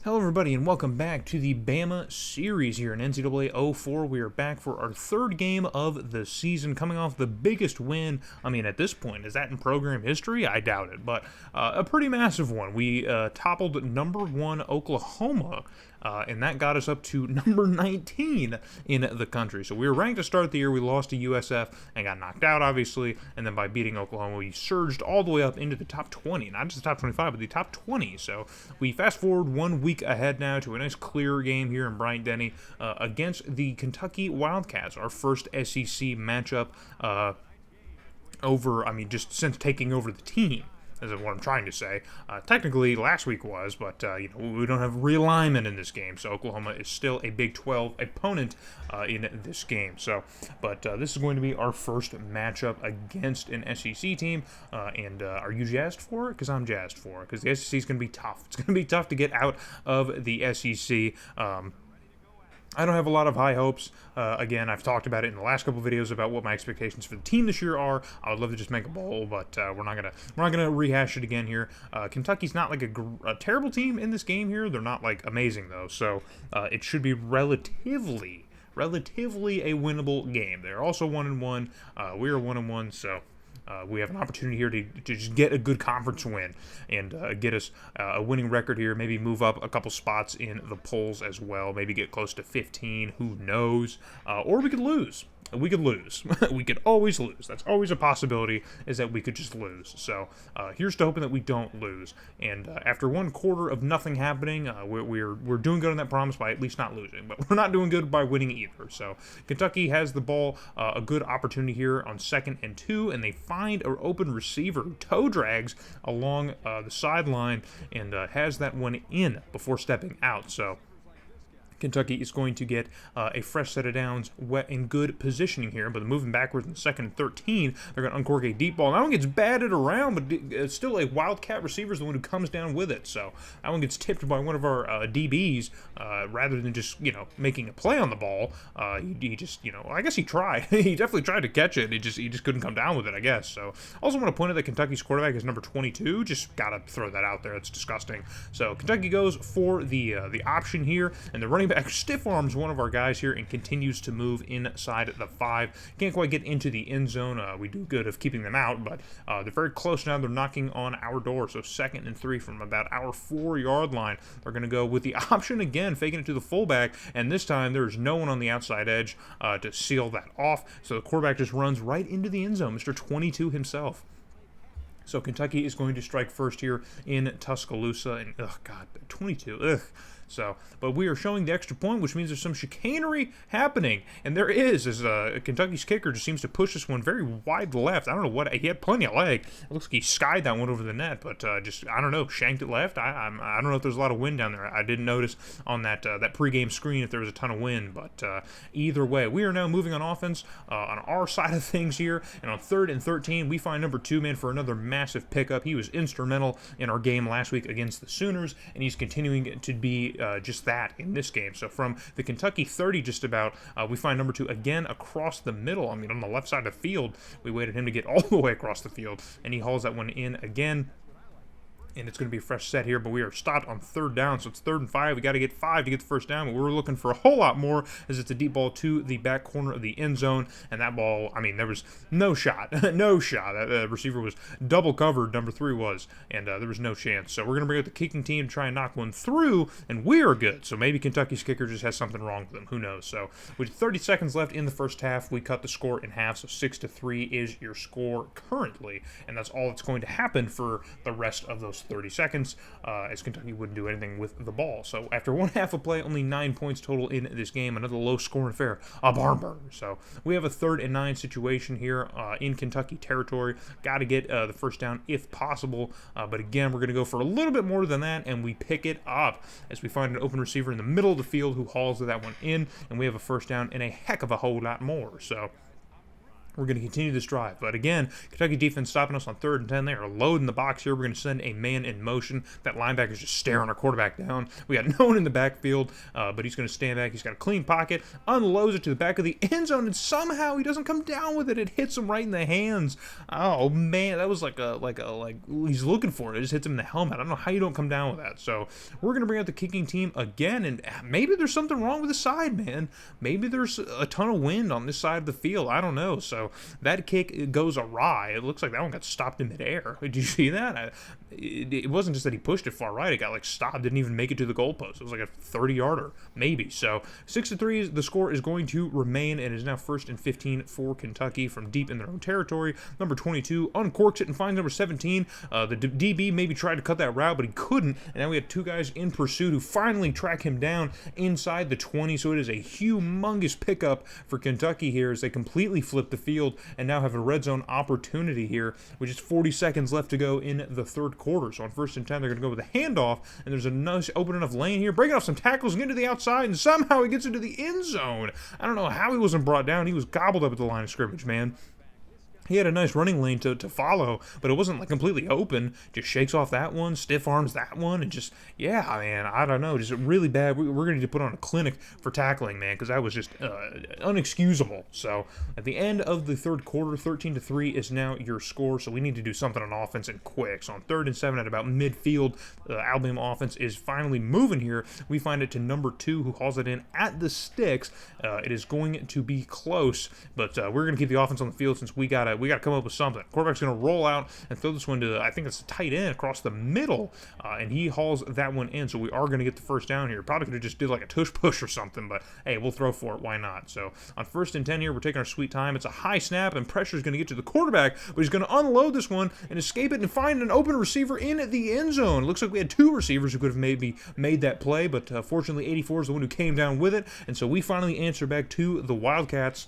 Hello everybody and welcome back to the Bama series here in NCAA04. We are back for our third game of the season, coming off the biggest win. I mean, at this point, is that in program history? I doubt it, but a pretty massive one. We toppled number 1 Oklahoma, and that got us up to number 19 in the country. So we were ranked to start the year. We lost to USF and got knocked out, obviously, and then by beating Oklahoma, we surged all the way up into the top 20. Not just the top 25, but the top 20. So we fast forward 1 week ahead now to a nice clear game here in Bryant-Denny against the Kentucky Wildcats, our first SEC matchup just since taking over the team. Is what I'm trying to say. Technically, last week was, but we don't have realignment in this game, so Oklahoma is still a Big 12 opponent in this game. So, but this is going to be our first matchup against an SEC team. And are you jazzed for it? Because I'm jazzed for it. Because the SEC is going to be tough. It's going to be tough to get out of the SEC. I don't have a lot of high hopes. Again, I've talked about it in the last couple videos about what my expectations for the team this year are. I would love to just make a bowl, but we're not gonna rehash it again here. Kentucky's not like a terrible team in this game here. They're not like amazing though, so it should be relatively a winnable game. They're also 1-1. We are 1-1, so. We have an opportunity here to just get a good conference win and get us a winning record here, maybe move up a couple spots in the polls as well, maybe get close to 15, who knows, or we could lose. We could lose. We could always lose. That's always a possibility, is that we could just lose. So here's to hoping that we don't lose. And after 1 quarter of nothing happening, we're doing good on that promise by at least not losing. But we're not doing good by winning either. So Kentucky has the ball, a good opportunity here on 2nd and 2, and they find an open receiver who toe drags along the sideline and has that one in before stepping out. So Kentucky is going to get a fresh set of downs in good positioning here, but moving backwards in 2nd and 13, they're going to uncork a deep ball. That one gets batted around, but it's still a Wildcat receiver is the one who comes down with it. So that one gets tipped by one of our DBs rather than just, making a play on the ball. He just, I guess he tried. He definitely tried to catch it. He just couldn't come down with it, I guess. So also want to point out that Kentucky's quarterback is number 22. Just got to throw that out there. It's disgusting. So Kentucky goes for the option here, and the running back stiff arms one of our guys here and continues to move inside the 5. Can't quite get into the end zone. We do good of keeping them out, but they're very close now. They're knocking on our door. So 2nd and 3 from about our 4-yard line. They're going to go with the option again, faking it to the fullback, and this time there's no one on the outside edge to seal that off. So the quarterback just runs right into the end zone, Mr. 22 himself. So Kentucky is going to strike first here in Tuscaloosa, and 22, So, but we are showing the extra point, which means there's some chicanery happening, and there is, as Kentucky's kicker just seems to push this one very wide left. I don't know what, he had plenty of leg. It looks like he skied that one over the net, but shanked it left. I don't know if there's a lot of wind down there. I didn't notice on that pregame screen if there was a ton of wind, but either way, we are now moving on offense on our side of things here, and on 3rd and 13, we find number 2 man for another massive pickup. He was instrumental in our game last week against the Sooners, and he's continuing to be just that in this game. So from the Kentucky 30 just about, we find number 2 again across the middle. I mean, on the left side of the field. We waited him to get all the way across the field, and he hauls that one in again. And it's going to be a fresh set here, but we are stopped on 3rd down, so it's 3rd and 5. We got to get 5 to get the first down, but we're looking for a whole lot more as it's a deep ball to the back corner of the end zone. And that ball, there was no shot. No shot. That receiver was double covered, number 3 was, and there was no chance. So we're going to bring out the kicking team to try and knock one through, and we are good. So maybe Kentucky's kicker just has something wrong with him. Who knows? So with 30 seconds left in the first half, we cut the score in half, so 6-3 is your score currently. And that's all that's going to happen for the rest of those 30 seconds, as Kentucky wouldn't do anything with the ball. So after 1 half of play, only 9 points total in this game. Another low-scoring affair, a barn burner. So we have a 3rd and 9 situation here in Kentucky territory. Got to get the first down if possible, but again, we're going to go for a little bit more than that, and we pick it up as we find an open receiver in the middle of the field who hauls that one in, and we have a first down and a heck of a whole lot more. So We're going to continue this drive. But again, Kentucky defense stopping us on 3rd and 10. They are loading the box here. We're going to send a man in motion. That linebacker's just staring our quarterback down. We got no one in the backfield, but he's going to stand back. He's got a clean pocket, unloads it to the back of the end zone, and somehow he doesn't come down with it. It hits him right in the hands. Oh, man, that was like he's looking for it. It just hits him in the helmet. I don't know how you don't come down with that. So we're going to bring out the kicking team again, and maybe there's something wrong with the side, man. Maybe there's a ton of wind on this side of the field. I don't know. So that kick goes awry. It looks like that one got stopped in midair. Did you see that? It wasn't just that he pushed it far right. It got stopped. Didn't even make it to the goalpost. It was like a 30-yarder, maybe. So 6-3, the score is going to remain, and is now 1st and 15 for Kentucky from deep in their own territory. Number 22 uncorks it and finds number 17. The DB maybe tried to cut that route, but he couldn't. And now we have 2 guys in pursuit who finally track him down inside the 20. So it is a humongous pickup for Kentucky here as they completely flip the field and now have a red zone opportunity here, which is 40 seconds left to go in the 3rd quarter. So on 1st and 10, they're going to go with a handoff, and there's a nice open enough lane here, breaking off some tackles and into the outside, and somehow he gets into the end zone. I don't know how he wasn't brought down. He was gobbled up at the line of scrimmage, man. He had a nice running lane to follow, but it wasn't completely open. Just shakes off that one, stiff arms that one, and just, yeah, man, I don't know, just really bad. We're going to need to put on a clinic for tackling, man, because that was just unexcusable. So at the end of the 3rd quarter, 13-3 is now your score, so we need to do something on offense and quick. So on 3rd and 7 at about midfield, the Alabama offense is finally moving here. We find it to number 2, who hauls it in at the sticks. It is going to be close, but we're going to keep the offense on the field since we got to come up with something. Quarterback's going to roll out and throw this one to, I think it's a tight end across the middle, and he hauls that one in, so we are going to get the first down here. Probably could have just did like a tush push or something, but hey, we'll throw for it. Why not? So on 1st and 10 here, we're taking our sweet time. It's a high snap, and pressure is going to get to the quarterback, but he's going to unload this one and escape it and find an open receiver in the end zone. It looks like we had 2 receivers who could have maybe made that play, but fortunately 84 is the one who came down with it, and so we finally answer back to the Wildcats.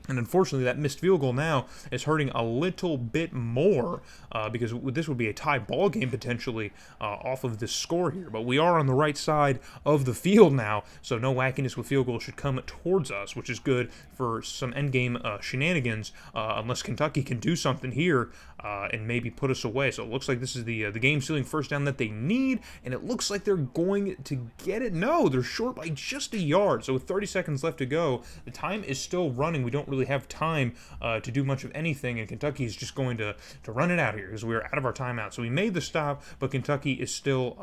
And unfortunately, that missed field goal now is hurting a little bit more because this would be a tie ball game potentially off of this score here. But we are on the right side of the field now, so no wackiness with field goals should come towards us, which is good for some endgame shenanigans unless Kentucky can do something here and maybe put us away. So it looks like this is the game-sealing first down that they need, and it looks like they're going to get it. No, they're short by just a yard. So with 30 seconds left to go, the time is still running. We don't really have time to do much of anything, and Kentucky is just going to run it out here because we're out of our timeout. So we made the stop, but Kentucky is still,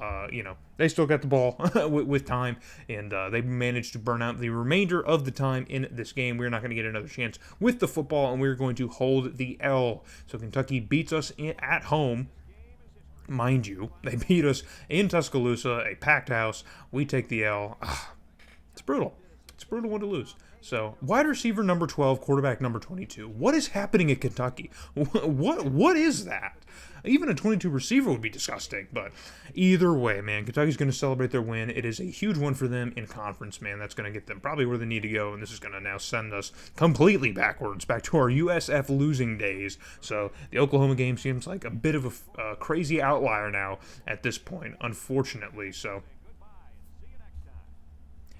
they still got the ball with time, and they managed to burn out the remainder of the time in this game. We're not going to get another chance with the football, and we're going to hold the L. So Kentucky beats us at home. Mind you, they beat us in Tuscaloosa, a packed house. We take the L. It's brutal. It's a brutal one to lose. So, wide receiver number 12, quarterback number 22. What is happening at Kentucky? What is that? Even a 22 receiver would be disgusting, but either way, man, Kentucky's going to celebrate their win. It is a huge one for them in conference, man. That's going to get them probably where they need to go, and this is going to now send us completely backwards, back to our USF losing days. So the Oklahoma game seems like a bit of a crazy outlier now at this point, unfortunately. So.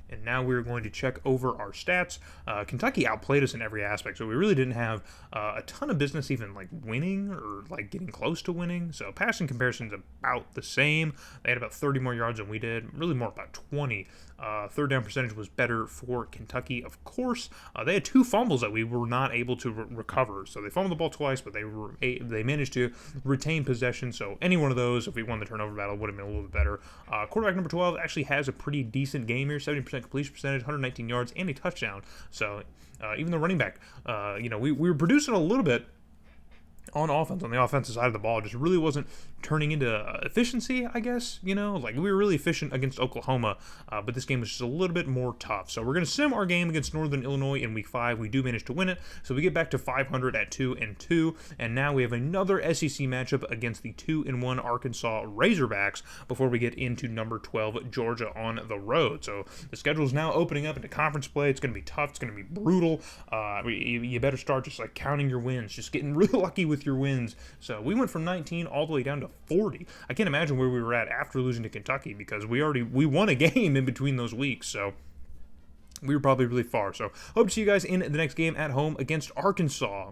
And now we're going to check over our stats. Kentucky outplayed us in every aspect, so we really didn't have a ton of business even winning or getting close to winning. So passing comparison's about the same. They had about 30 more yards than we did, really more about 20. Third down percentage was better for Kentucky, of course. They had 2 fumbles that we were not able to recover. So they fumbled the ball twice, but they managed to retain possession. So any one of those, if we won the turnover battle, would have been a little bit better. Quarterback number 12 actually has a pretty decent game here, 70% completion percentage, 119 yards, and a touchdown. So even the running back, we were producing a little bit on offense, on the offensive side of the ball, just really wasn't turning into efficiency, I guess. We were really efficient against Oklahoma, but this game was just a little bit more tough. So we're going to sim our game against Northern Illinois in Week 5. We do manage to win it, so we get back to 500 at 2-2, and now we have another SEC matchup against the 2-1 Arkansas Razorbacks before we get into number 12 Georgia on the road. So the schedule is now opening up into conference play. It's going to be tough. It's going to be brutal. You better start just counting your wins, just getting real lucky with your wins. So we went from 19 all the way down to 40. I can't imagine where we were at after losing to Kentucky because we won a game in between those weeks. So we were probably really far. So hope to see you guys in the next game at home against Arkansas.